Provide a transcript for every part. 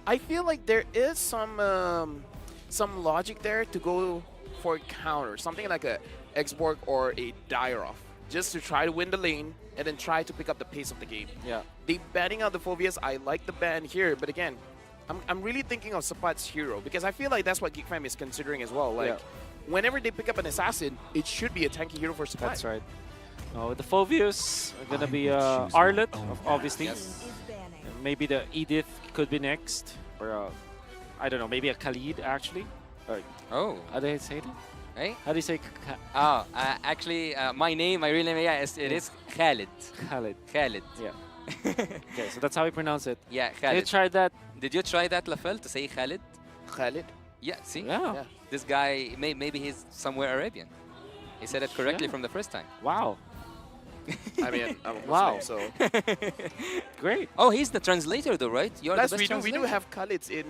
I feel like there is some logic there to go for counter, something like a Xborg or a Dairoff, just to try to win the lane and then try to pick up the pace of the game. Yeah. They banning out the Phobias. I like the ban here, but again, I'm really thinking of Sapat's hero because I feel like that's what Geek Fam is considering as well. Like, whenever they pick up an assassin, it should be a tanky hero for Sapat. That's right. The Phobius are gonna be Arlet, obviously. Is banning. Maybe the Edith could be next, or I don't know, maybe a Khalid actually. Or, Oh, how do I say it? hey. How do you say Oh, actually, my real name, yeah, it is Khalid. Khalid? Khalid. Yeah. Okay, so that's how we pronounce it. Yeah, Can you Khalid. try that? Did you try that, Lafel, to say Khalid? Khalid. Yeah, see? Yeah. Yeah. This guy, maybe he's somewhere Arabian. He said it correctly Yeah. from the first time. Wow. I mean, I'm a Wow. Muslim, so Great. Oh, he's the translator though, right? You're plus the best we do translator. have Khalids in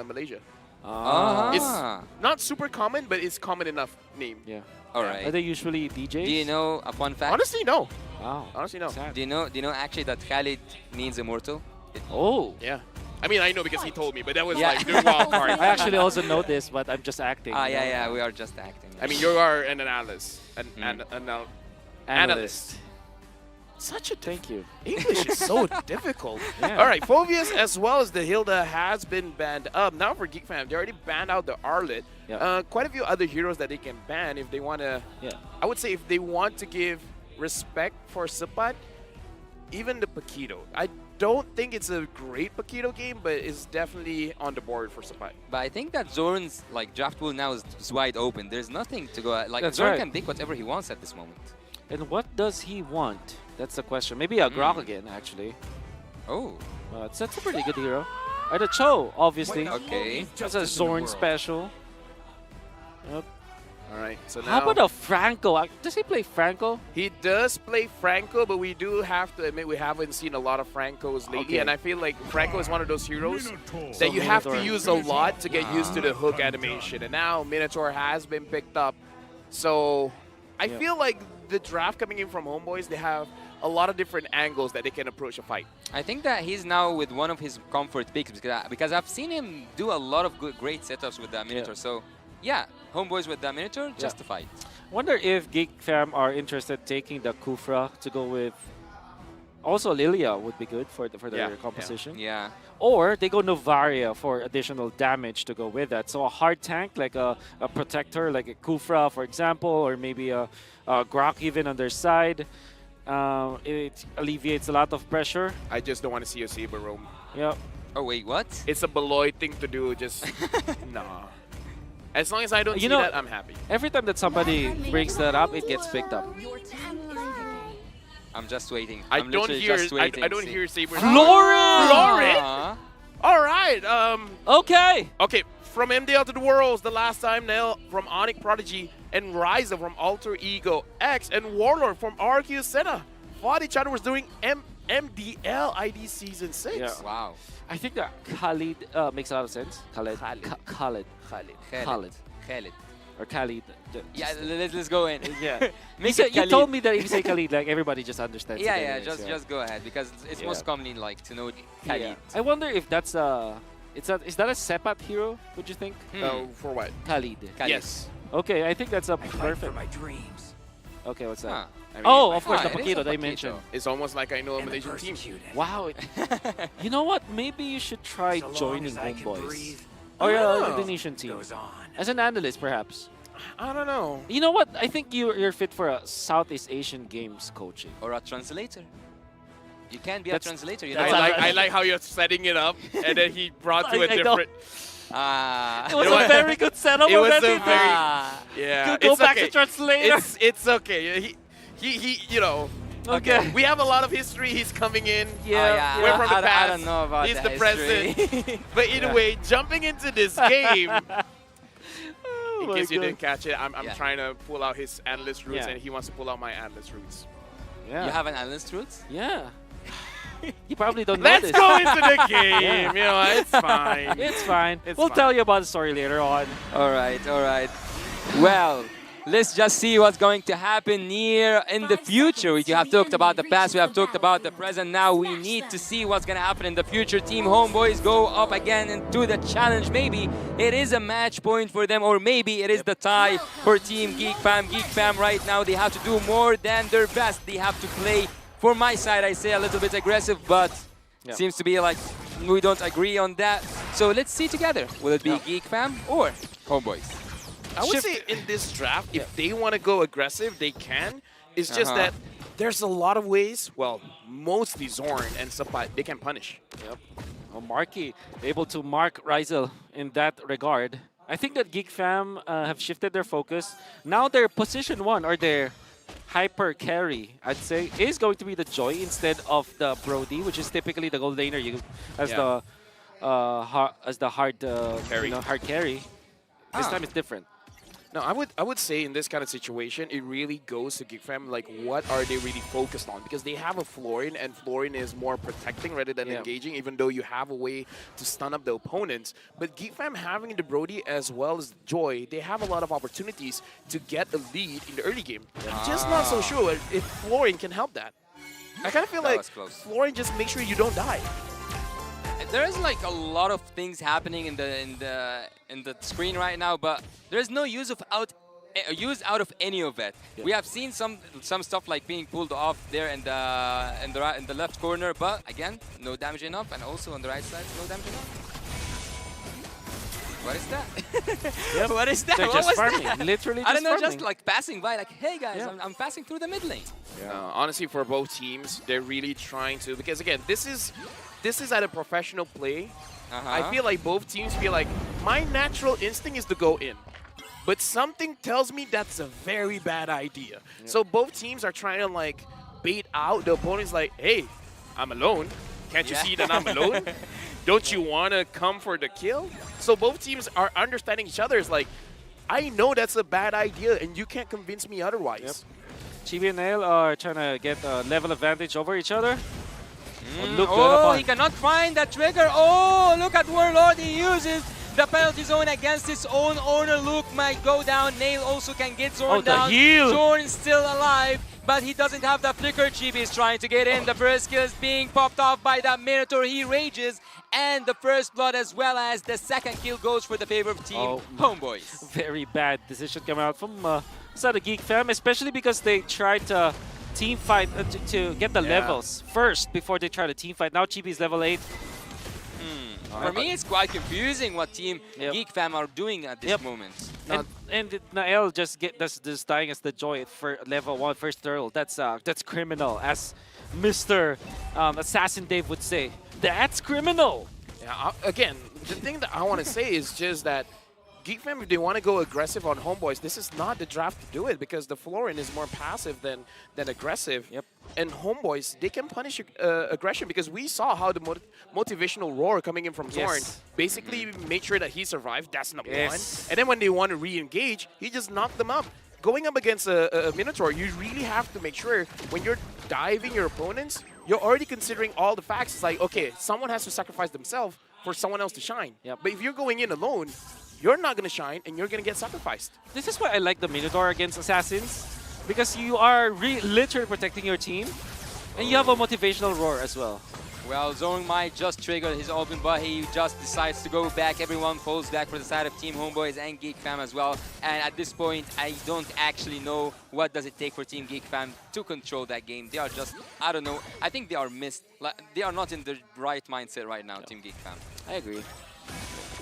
Malaysia. Ah. It's not super common, but it's common enough name. Yeah. All Are right. they usually DJs? Do you know a fun fact? Honestly, no. Wow. Honestly, no. Sad. Do you know actually that Khalid means immortal? Oh. Yeah. I mean, I know because he told me, but that was Yeah. like during wild card. I actually also know this, but I'm just acting. Ah, you know. yeah, we are just acting. I mean, you are an analyst. Analyst. Such a Thank you. English is so difficult. Yeah. All right, Phobius as well as the Hilda has been banned up. Now for Geek Fam, they already banned out the Arlet. Yeah. Quite a few other heroes that they can ban if they want to. Yeah. I would say if they want to give respect for Sapat, even the Paquito. I don't think it's a great Paquito game, but it's definitely on the board for Sapat. But I think that Zorn's like draft pool now is wide open. There's nothing to go at. Like That's Zorn right. can pick whatever he wants at this moment. And what does he want? That's the question. Maybe a Grok again, actually. Oh, That's a pretty good hero. Or the Cho, obviously. okay. That's a Zorn special. Yep. All right, so now How about a Franco? Does he play Franco? he does play Franco, but we do have to admit we haven't seen a lot of Francos lately, Okay. and I feel like Franco is one of those heroes that you have to Minotaur. use a lot to get used to the hook animation, and now Minotaur has been picked up. So I Yeah. feel like the draft coming in from HomeBois, they have a lot of different angles that they can approach a fight. I think that he's now with one of his comfort picks because I've seen him do a lot of great setups with that Minotaur. So, yeah, HomeBois with that Minotaur, justified. Wonder if Geek Fam are interested taking the Kufra to go with. Also, Lilia would be good for their Yeah, composition. Yeah. Or they go Novaria for additional damage to go with that. So a hard tank like a protector, like a Kufra, for example, or maybe a Grok even on their side. It alleviates a lot of pressure. I just don't want to see a Saber roam. Yep. Oh, wait, what? It's a Beloit thing to do, just nah. As long as I don't You see know- that, I'm happy. Every time that somebody brings that up, it gets picked up. Your team is leading. I'm just waiting. I I'm don't literally hear. just waiting. I don't See. hear Saber. Florin! Florin? Aw. All right. Okay. Okay. From MDL to the Worlds, the last time Nell from Onyx Prodigy and Ryza from Alter Ego X and Warlord from RQ Senna fought each other was doing MDL ID Season 6. Yeah. Wow. I think that Khalid makes a lot of sense. Khalid. Khalid. Khalid. Khalid. Khalid. Or Khalid. Yeah, let's go in. Yeah. Make you it Khalid. told me that if you say Khalid, like everybody just understands. Yeah, it yeah, anyways, just go ahead because it's Yeah. most commonly like to know Khalid. Yeah. I wonder if that's is that a Sepat hero? Would you think? For what? Khalid. Khalid. Yes. Okay, I think that's a For perfect. my dreams. Okay, what's that? Huh. I mean, Oh, of course, Ah, the it is a Paquito they Paquito. mentioned. It's almost like I know a And the Malaysian team. persecuted. Wow. You know what? Maybe you should try So long joining as I can HomeBois. breathe, Or Oh. the Indonesian team. goes on. As an analyst, perhaps. I don't know. You know what? I think you're fit for a Southeast Asian Games coaching. Or a translator. You can be That's- a translator. You that's know. a- I like how you're setting it up, and then he brought to a I know. different. Ah. It was know a what? very good setup. It was already. a very- Ah. Yeah, Go it's back okay. to translator. It's okay. He, you know. Okay. We have a lot of history. He's coming in. Yeah. We're from the I past. don't know about He's the the president. history. But either Yeah. way, jumping into this game, Oh in my case you God. didn't catch it, I'm Yeah. trying to pull out his analyst roots, Yeah. and he wants to pull out my analyst roots. Yeah. You have an analyst roots? Yeah. You probably don't know Let's this. go into the game. Yeah. You know, it's fine. It's fine. It's we'll fine. tell you about the story later on. All right, all right. Well, let's just see what's going to happen near in the future. We have talked about the past, we have talked about the present. Now we need to see what's going to happen in the future. Team HomeBois go up again into the challenge. Maybe it is a match point for them, or maybe it is the tie for Team Geek Fam. Geek Fam right now, they have to do more than their best. They have to play, for my side, I say a little bit aggressive, but seems to be like we don't agree on that. So let's see together. Will it be Geek Fam or HomeBois? I would say in this draft, if they want to go aggressive, they can. It's just that there's a lot of ways, well, mostly Zorn and Sapat, they can punish. Yep. Well, Marky able to mark Rizel in that regard. I think that Geek Fam have shifted their focus. Now their position 1 or their hyper carry, I'd say, is going to be the Joy instead of the Brody, which is typically the gold laner you as the hard Carry. hard carry. This time it's different. No, I would say in this kind of situation, it really goes to Geek Fam, like what are they really focused on? Because they have a Florin, and Florin is more protecting rather than engaging, even though you have a way to stun up the opponents. But Geek Fam having the Brody as well as Joy, they have a lot of opportunities to get a lead in the early game. I'm just not so sure if Florin can help that. I kind of feel like Florin just makes sure you don't die. There's like a lot of things happening in the screen right now, but there's no use out of any of it. We have seen some stuff like being pulled off there in the left corner, but again, no damage enough, and also on the right side, no damage enough. What is that? What is that? They're What just was farming. that? Literally I just don't know, farming. just like passing by, like, hey guys, I'm passing through the mid lane. Honestly, for both teams, they're really trying to, because again, this is at a professional play. I feel like both teams feel like my natural instinct is to go in, but something tells me that's a very bad idea. So both teams are trying to like bait out the opponents like, hey, I'm alone. Can't you see that I'm alone? Don't you want to come for the kill? So both teams are understanding each other. It's like, I know that's a bad idea and you can't convince me otherwise. Chibi and Nail are trying to get a level advantage over each other. He cannot find the trigger. Oh, look at Warlord. He uses the penalty zone against his own owner. Luke might go down. Nail also can get Zorn down. Heal. Zorn still alive, but he doesn't have the flicker. Chibi is trying to get in. The first kill is being popped off by that Minotaur. He rages, and the first blood as well as the second kill goes for the favor of Team HomeBois. Very bad decision coming out from side of Geek Fam, especially because they tried to team fight to get the levels first before they try to team fight. Now Chibi is level 8. For me, it's quite confusing what Team Geek Fam are doing at this moment. And Nael just dying as the Joy for level 1 first turtle. That's criminal, as Mr. Assassin Dave would say. That's criminal. Yeah, again, the thing that I want to say is just that Geek Fam, if they want to go aggressive on HomeBois, this is not the draft to do it because the Florin is more passive than aggressive. And HomeBois, they can punish aggression because we saw how the motivational roar coming in from Zorn basically made sure that he survived. That's number one. And then when they want to re-engage, he just knocked them up. Going up against a Minotaur, you really have to make sure when you're diving your opponents, you're already considering all the facts. It's like, okay, someone has to sacrifice themselves for someone else to shine. But if you're going in alone, you're not going to shine and you're going to get sacrificed. This is why I like the Minotaur against Assassins, because you are literally protecting your team and you have a motivational roar as well. Well, Zorn might just trigger his open, but he just decides to go back. Everyone falls back for the side of Team HomeBois and Geek Fam as well. And at this point, I don't actually know what does it take for Team Geek Fam to control that game. They are just, I don't know, I think they are missed. Like, they are not in the right mindset right now, Team Geek Fam. I agree.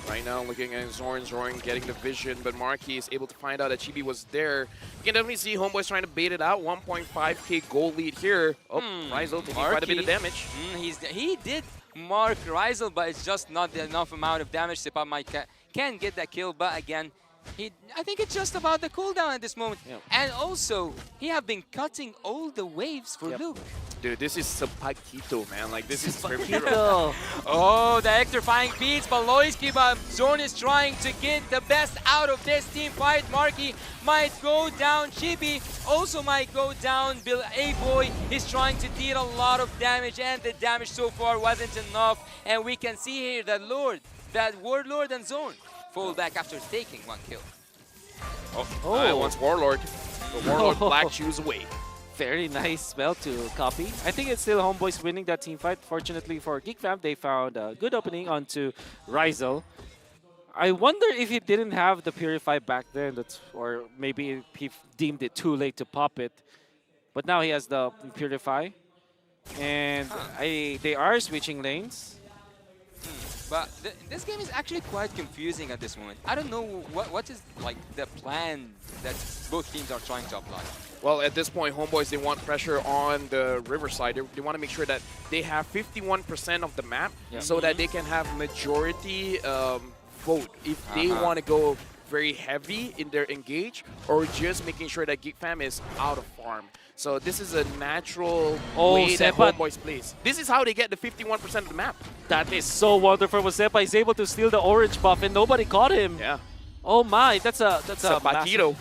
Right now, looking at Zorn getting the vision, but Marky is able to find out that Chibi was there. You can definitely see HomeBois trying to bait it out. 1.5k gold lead here. Oh, Rizel taking quite a bit of damage. He did mark Rizel, but it's just not enough amount of damage. Sepa might can get that kill, but again, I think it's just about the cooldown at this moment. And also, he have been cutting all the waves for Luke. Dude, this is Sapakito, man. Like, this is Sapakito. Oh, the electrifying beats, but Loiski, but Zorn is trying to get the best out of this team fight. Marky might go down. Chibi also might go down. Bill A-Boy is trying to deal a lot of damage, and the damage so far wasn't enough. And we can see here that Warlord and Zorn fall back after taking one kill. Oh, I wants Warlord. The Warlord Black Shoes away. Very nice spell to copy. I think it's still HomeBois winning that team fight. Fortunately for Geek Fam, they found a good opening onto Rizel. I wonder if he didn't have the Purify back then, or maybe he deemed it too late to pop it. But now he has the Purify. And they are switching lanes. But this game is actually quite confusing at this moment. I don't know what is like the plan that both teams are trying to apply. Well, at this point, HomeBois, they want pressure on the riverside. They want to make sure that they have 51% of the map so that they can have majority vote if they want to go very heavy in their engage or just making sure that Geek Fam is out of farm. So this is a natural way that HomeBois plays. This is how they get the 51% of the map. That is so wonderful. Sepa is able to steal the orange buff and nobody caught him. Yeah. Oh my, that's a Batito.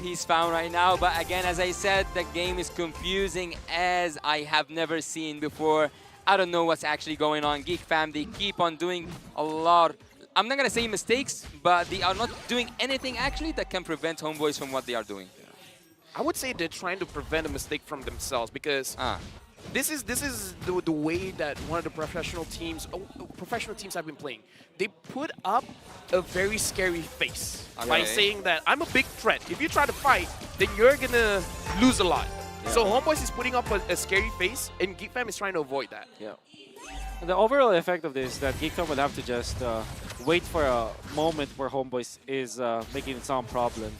He's found right now. But again, as I said, the game is confusing as I have never seen before. I don't know what's actually going on. Geek Fam, they keep on doing a lot. I'm not gonna say mistakes, but they are not doing anything actually that can prevent HomeBois from what they are doing. I would say they're trying to prevent a mistake from themselves because this is the way that one of the professional teams have been playing. They put up a very scary face by saying that I'm a big threat. If you try to fight, then you're gonna lose a lot. Yeah. So HomeBois is putting up a scary face, and Geek Fam is trying to avoid that. Yeah. The overall effect of this is that Geek Fam will have to just wait for a moment where HomeBois is making some problem.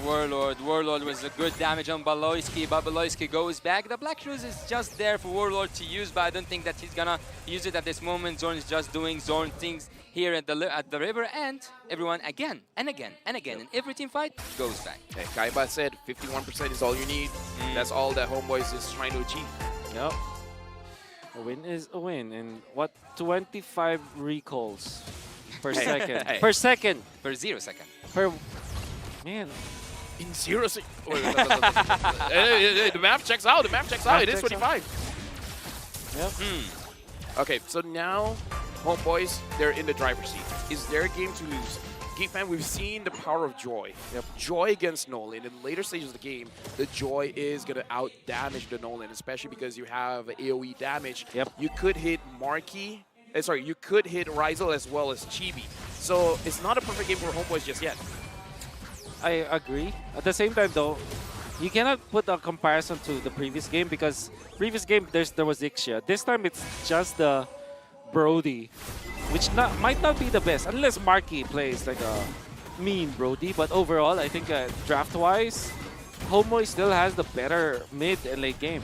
Warlord was a good damage on Baloyski, but Baloyski goes back. The Black Shoes is just there for Warlord to use, but I don't think that he's gonna use it at this moment. Zorn is just doing Zorn things here at the river, and everyone again and again and again in every team fight goes back. Hey, Kaiba said 51% is all you need. That's all that HomeBois is trying to achieve. Yep. A win is a win, and what 25 recalls per second. Per second. Per 0 second. Per man. In 0 seconds. The map checks out. The map checks out. It is 25. Yep. Okay, so now HomeBois, they're in the driver's seat. Is their game to lose? Geek Fam, we've seen the power of Joy. Yep. Joy against Nolan. In later stages of the game, the Joy is going to out-damage the Nolan, especially because you have AoE damage. Yep. You could hit Marky. You could hit Rizel as well as Chibi. So it's not a perfect game for HomeBois just yet. I agree. At the same time, though, you cannot put a comparison to the previous game because previous game there was Ixia. This time it's just the Brody, which might not be the best unless Marky plays like a mean Brody. But overall, I think draft-wise, HomeBois still has the better mid and late game.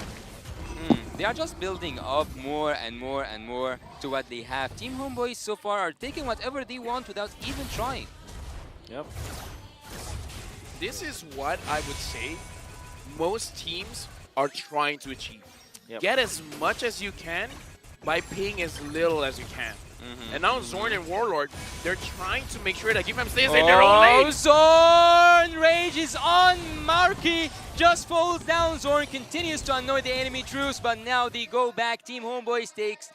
They are just building up more and more and more to what they have. Team HomeBois so far are taking whatever they want without even trying. Yep. This is what I would say most teams are trying to achieve. Yep. Get as much as you can by paying as little as you can. And now Zorn and Warlord, they're trying to make sure that Geek Fam stays in their own lane. Zorn! Rage is on Marky. Just falls down. Zorn continues to annoy the enemy troops, but now they go back. Team HomeBois takes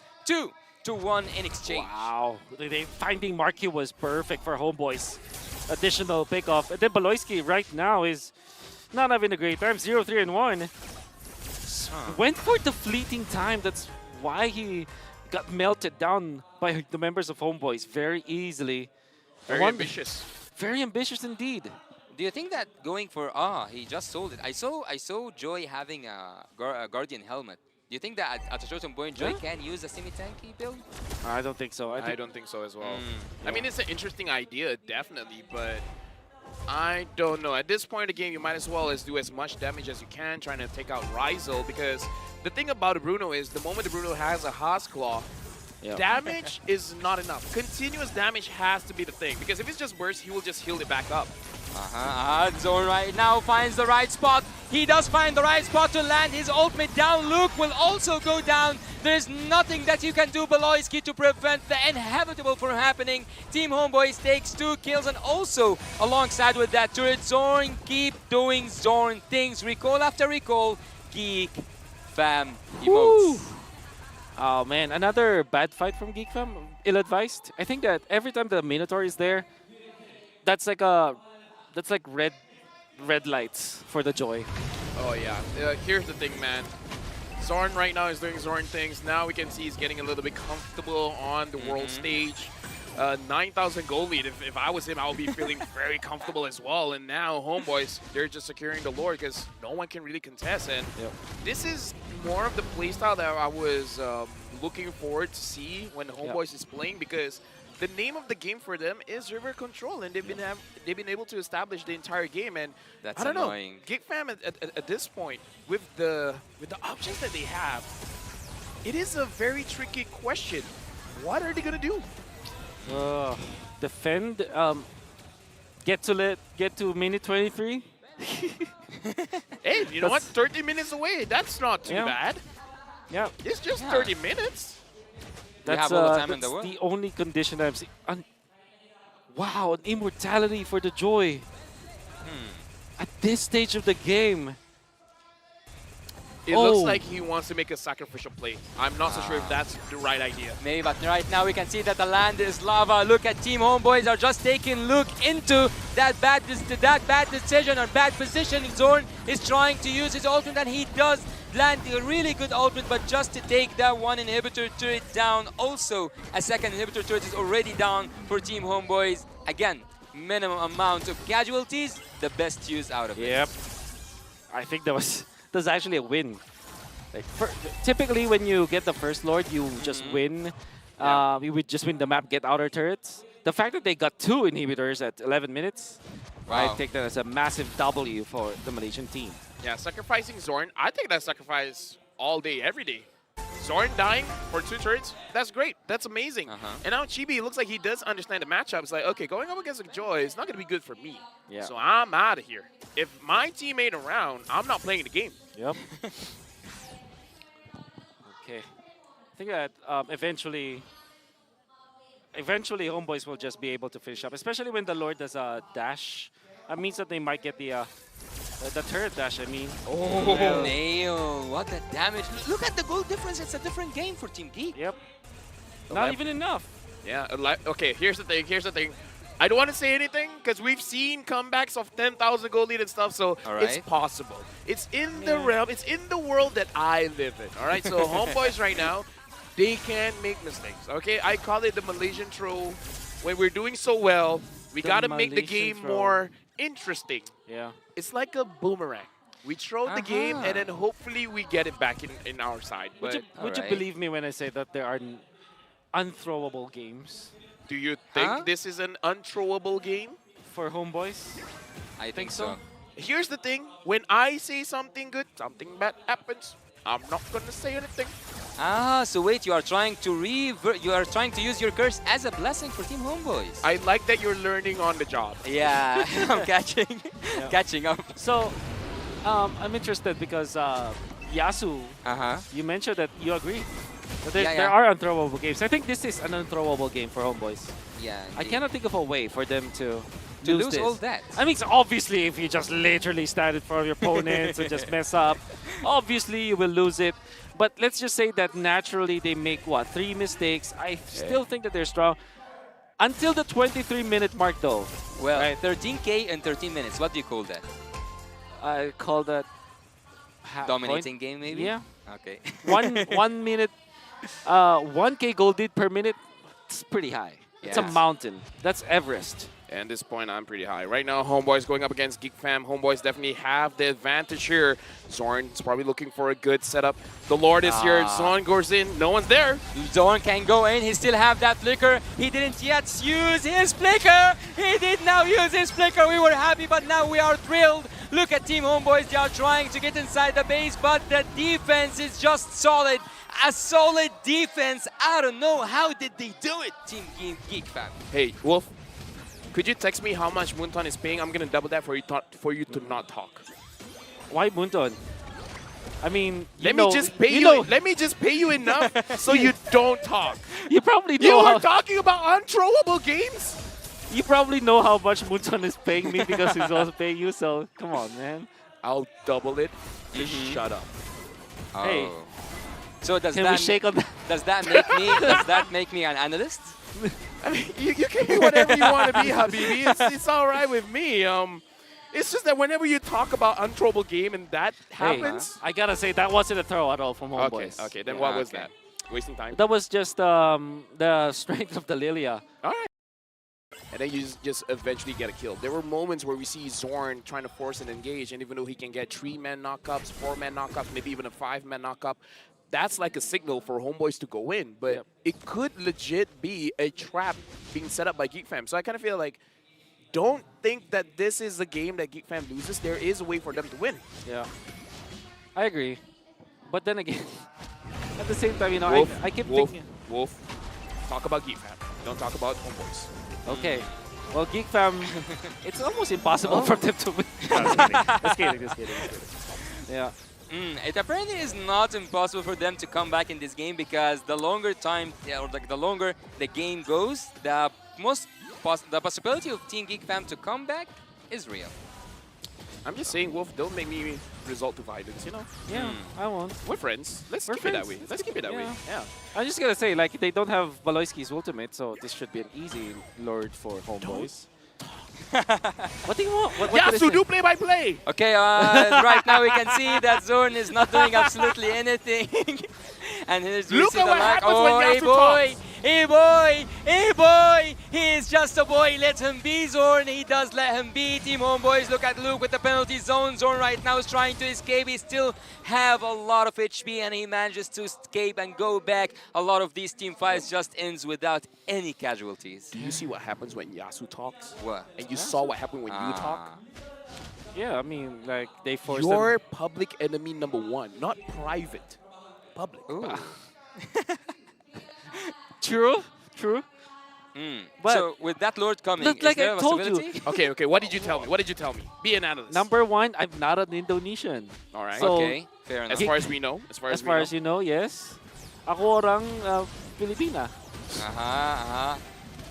2-1 in exchange. Wow. Finding Marky was perfect for HomeBois. Additional pick-off. And then Baloyski right now is not having a great time. 0-3-1. Went for the fleeting time. That's why he got melted down by the members of HomeBois very easily. Very ambitious. Very ambitious indeed. Do you think that going for he just sold it? I saw Joy having a Guardian helmet. Do you think that at a certain point Joy can use a semi-tanky build? I don't think so. I don't think so as well. I mean, it's an interesting idea, definitely, but I don't know. At this point in the game, you might as well do as much damage as you can, trying to take out Rizel, because the thing about Bruno is the moment the Bruno has a Haas Claw, damage is not enough. Continuous damage has to be the thing, because if it's just burst, he will just heal it back up. Zorn right now finds the right spot. He does find the right spot to land his ultimate down. Luke will also go down. There's nothing that you can do, Baloyski, to prevent the inevitable from happening. Team HomeBois takes 2 kills, and also alongside with that turret, Zorn keep doing Zorn things. Recall after recall, Geek Fam emotes. Oh man, another bad fight from Geek Fam. Ill-advised. I think that every time the Minotaur is there, that's like red lights for the Joy. Oh yeah. Here's the thing, man. Zorn right now is doing Zorn things. Now we can see he's getting a little bit comfortable on the world stage. 9,000 gold lead. If I was him, I would be feeling very comfortable as well. And now HomeBois, they're just securing the Lord because no one can really contest. And this is more of the playstyle that I was looking forward to see when HomeBois is playing, because the name of the game for them is River Control, and they've been able to establish the entire game. And That's I don't annoying. know, Geek Fam at this point with the options that they have, it is a very tricky question. What are they gonna do? Defend. Get to minute 23. Hey, you know what? 30 minutes away. That's not too bad. Yeah. It's just 30 minutes. We That's, have all the time in the that's world. the only condition I've seen. Wow, an immortality for the Joy. At this stage of the game. It looks like he wants to make a sacrificial play. I'm not so sure if that's the right idea. Maybe, but right now we can see that the land is lava. Look at Team HomeBois are just taking a look into that bad decision or bad position. Zorn is trying to use his ultimate, and he does land a really good ultimate, but just to take that one inhibitor turret down. Also, a second inhibitor turret is already down for Team HomeBois. Again, minimum amount of casualties, the best use out of it. Yep. I think that's actually a win. Like typically, when you get the first Lord, you just win. You would just win the map, get outer turrets. The fact that they got 2 inhibitors at 11 minutes, I take that as a massive W for the Malaysian team. Yeah, sacrificing Zorn, I think that's sacrifice all day, every day. Zorn dying for 2 turrets, that's great. That's amazing. And now Chibi, looks like he does understand the matchup. It's like, okay, going up against a Joy is not going to be good for me. Yeah. So I'm out of here. If my team ain't around, I'm not playing the game. Yep. Okay. I think that eventually HomeBois will just be able to finish up, especially when the Lord does a dash. That means that they might get the turret dash, I mean. Oh, nail. What a damage. Look at the goal difference. It's a different game for Team Geek. Yep. Not even enough. Yeah, okay, here's the thing. I don't want to say anything because we've seen comebacks of 10,000 gold lead and stuff, so it's possible. It's in the realm, it's in the world that I live in, all right? So HomeBois right now, they can make mistakes, okay? I call it the Malaysian throw. When we're doing so well, we got to make the game more interesting. Yeah. It's like a boomerang. We throw the game, and then hopefully we get it back in our side. But Would you believe me when I say that there are unthrowable games? do you think this is an unthrowable game? For HomeBois? I think so. Here's the thing. When I say something good, something bad happens. I'm not going to say anything. So wait, you are trying to use your curse as a blessing for Team HomeBois. I like that you're learning on the job. Yeah, I'm catching up. So, I'm interested because Yasu, you mentioned that you agree. That there are unthrowable games. I think this is an unthrowable game for HomeBois. Yeah. I cannot think of a way for them to lose this. all that. I mean, obviously, if you just literally stand in front of your opponents and just mess up, obviously you will lose it. But let's just say that naturally they make, 3 mistakes. I still think that they're strong. Until the 23-minute mark, though. Well, 13K in 13 minutes. What do you call that? I call that... Dominating game, maybe? Yeah. Okay. 1 minute, 1K gold lead per minute, it's pretty high. It's a mountain. That's Everest. And at this point, I'm pretty high. Right now, HomeBois going up against Geek Fam. HomeBois definitely have the advantage here. Zorn's probably looking for a good setup. The Lord is here. Zorn goes in. No one's there. Zorn can go in. He still have that flicker. He didn't yet use his flicker. He did now use his flicker. We were happy, but now we are thrilled. Look at Team HomeBois. They are trying to get inside the base, but the defense is just solid. A solid defense. I don't know. How did they do it, Team Geek Fam? Hey, Wolf. Could you text me how much Moonton is paying? I'm going to double that for you to not talk. Why Moonton? I mean, let me just pay you enough so you don't talk. You probably know. You are talking about unthrowable games? You probably know how much Moonton is paying me because he's also paying you, so come on, man. I'll double it. Just shut up. Oh. Hey. So does Can we shake on that? Does that make me an analyst? I mean, you can be whatever you want to be, Habibi. It's all right with me. It's just that whenever you talk about unthrowable game and that happens. I gotta say that wasn't a throw at all from HomeBois. Okay. Then Yeah, what was okay. that? Wasting time. That was just the strength of the Lilia. All right. And then you just eventually get a kill. There were moments where we see Zorn trying to force an engage, and even though he can get 3-man knockups, 4-man knockups, maybe even a 5-man knockup, that's like a signal for HomeBois to go in. But Yep. it could legit be a trap being set up by Geek Fam. So I kind of feel like, don't think that this is a game that Geek Fam loses. There is a way for them to win. Yeah, I agree. But then again, at the same time, you know, Wolf, I keep Wolf, thinking. Wolf, talk about Geek Fam. Don't talk about HomeBois. Okay. Well, Geek Fam, it's almost impossible Oh. for them to win. Just kidding. Yeah. It apparently is not impossible for them to come back in this game because the longer time, or like the longer the game goes, the possibility of Team Geek Fam to come back is real. I'm just saying, Wolf, don't make me resort to violence, you know? Yeah, I won't. We're friends. Let's We're keep it that friends. way. Let's keep it that way. Yeah. Yeah. I'm just gonna say, like, they don't have Valoisky's ultimate, so this should be an easy Lord for HomeBois. What do you want? What Yeah, can I so say? do play-by-play. Okay, right now we can see that Zorn is not doing absolutely anything. And here's Look at the what lag. happens when Oh, hey Yasu boy! talks. Hey boy! Hey boy! He is just a boy. Let him be, Zorn. He does let him be. Team HomeBois, look at Luke with the penalty zone. Zorn right now is trying to escape. He still have a lot of HP and he manages to escape and go back. A lot of these team fights just ends without any casualties. Do you see what happens when Yasu talks? What? And you saw what happened when you talk? Yeah, I mean, like, they forced You're them. public enemy number one, not private. Public. Ooh. True. But So with that Lord coming, look, is like there I a told you. possibility? Okay. What did you tell me? What did you tell me? Be an analyst. Number one, I'm not an Indonesian. All right. So- Okay, fair enough. as far as we know. As far as, As far as you know, yes. Ako orang Filipina.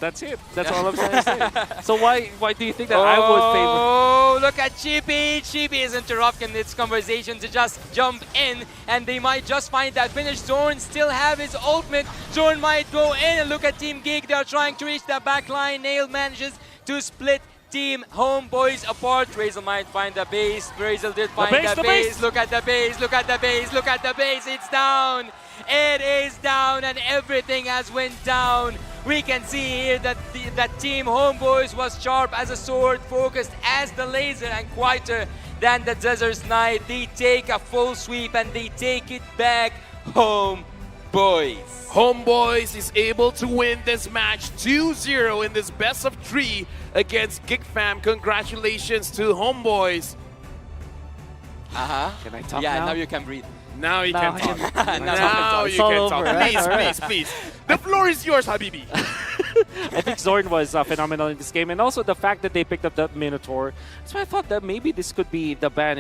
That's it. That's all I'm trying to say. So why do you think that I would favor? Oh, look at Chippy. Chippy is interrupting this conversation to just jump in, and they might just find that finish. Zorn still have his ultimate. Zorn might go in, and look at Team Geek. They're trying to reach the back line. Nail manages to split Team HomeBois apart. Razel might find the base. Razel did find base, the the base. base. Look at the base. Look at the base. Look at the base. It's down. It is down, and everything has went down. We can see here that that Team HomeBois was sharp as a sword, focused as the laser, and quieter than the Desert Knight. They take a full sweep and they take it back home, boys. HomeBois is able to win this match 2-0 in this best of 3 against Geek Fam. Congratulations to HomeBois. Can I talk Yeah, now? now you can breathe. Now you Now can I talk. can- Now It's you all can over, talk. right? Please, All right. please. The floor is yours, Habibi. I think Zorn was phenomenal in this game, and also the fact that they picked up that Minotaur. So I thought that maybe this could be the ban.